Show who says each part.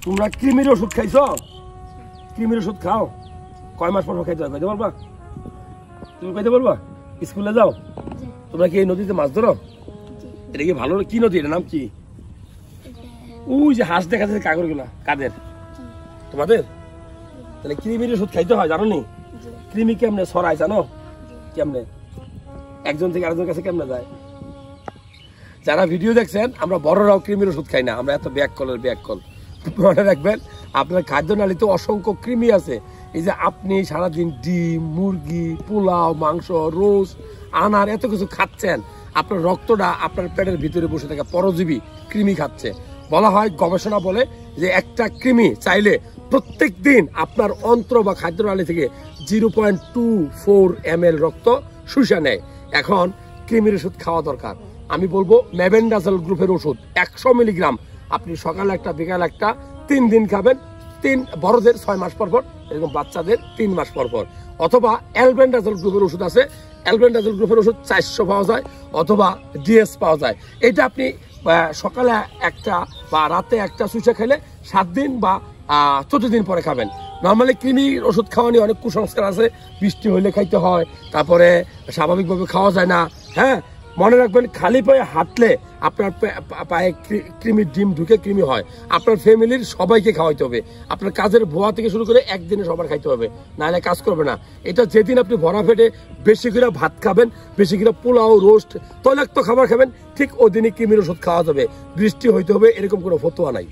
Speaker 1: তোমরা কৃমির ওষুধ খাইছো? কৃমির ওষুধ খাও? কয় মাস পর খাইতে হয় কইতে পারবা? তুমি কইতে পারবা? স্কুলে যাও? তোমরা কি এই নদীতে মাছ ধরো? এটা কি ভালো? কি নদী? এটার নাম কি? ওই যে হাঁস দেখা যাচ্ছে কাগরগুলা, কাদের? তোমাদের? তাহলে কৃমির ওষুধ খাইতে হয়, জানো নি? কৃমি কেমনে ছড়ায় জানো? কেমনে একজন থেকে আরেকজনের কাছে কেমনে যায়? যারা ভিডিও দেখছেন, আমরা বড়রাও কৃমির ওষুধ খাই না, আমরা এত ব্যাককলের ব্যাককল। মনে রাখবেন, আপনার খাদ্য নালীতে অসংখ্য কৃমি আছে। এই যে আপনি সারাদিন ডিম, মুরগি, পোলাও, মাংস, রোজ, আনার এত কিছু খাচ্ছেন, আপনার রক্তটা আপনার পেটের ভিতরে বসে থাকা পরজীবী কৃমি খাচ্ছে। বলা হয়, গবেষণা বলে যে একটা কৃমি চাইলে প্রত্যেক দিন আপনার অন্ত্র বা খাদ্য নালী থেকে 0.24 ml রক্ত শুষে নেয়। এখন কৃমির ওষুধ খাওয়া দরকার। আমি বলবো মেবেন্ডাজল গ্রুপের ওষুধ 100 মিলিগ্রাম আপনি সকালে একটা বিকাল একটা 3 দিন খাবেন। বড়দের 6 মাস পর পর, এরকম বাচ্চাদের 3 মাস পর পর। অথবা অ্যালবেন্ডাজল গ্রুপের ওষুধ আছে, অ্যালবেন্ডাজল গ্রুপের ওষুধ 400 পাওয়া যায়, অথবা ডিএস পাওয়া যায়। এটা আপনি সকালে একটা বা রাতে একটা সুইচে খেলে 7 দিন বা 14 দিন পরে খাবেন। নর্মালি কৃমির ওষুধ খাওয়া নিয়ে অনেক কুসংস্কার আছে। বৃষ্টি হইলে খাইতে হয়, তারপরে স্বাভাবিকভাবে খাওয়া যায় না। হ্যাঁ, মনে রাখবেন, খালি পায়ে হাঁটলে আপনার পায়ে কৃমির ডিম ঢুকে কৃমি হয়। আপনার ফ্যামিলির সবাইকে খাওয়াইতে হবে। আপনার কাজের ভুয়া থেকে শুরু করে একদিনে সবার খাইতে হবে, নাহলে কাজ করবে না। এটা যেদিন আপনি ভরা পেটে বেশি করে ভাত খাবেন, বেশি করে পোলাও, রোস্ট, তৈলাক্ত খাবার খাবেন, ঠিক ওই দিনই কৃমির ওষুধ খাওয়া যাবে। বৃষ্টি হইতে হবে এরকম কোনো ফতোয়া নাই।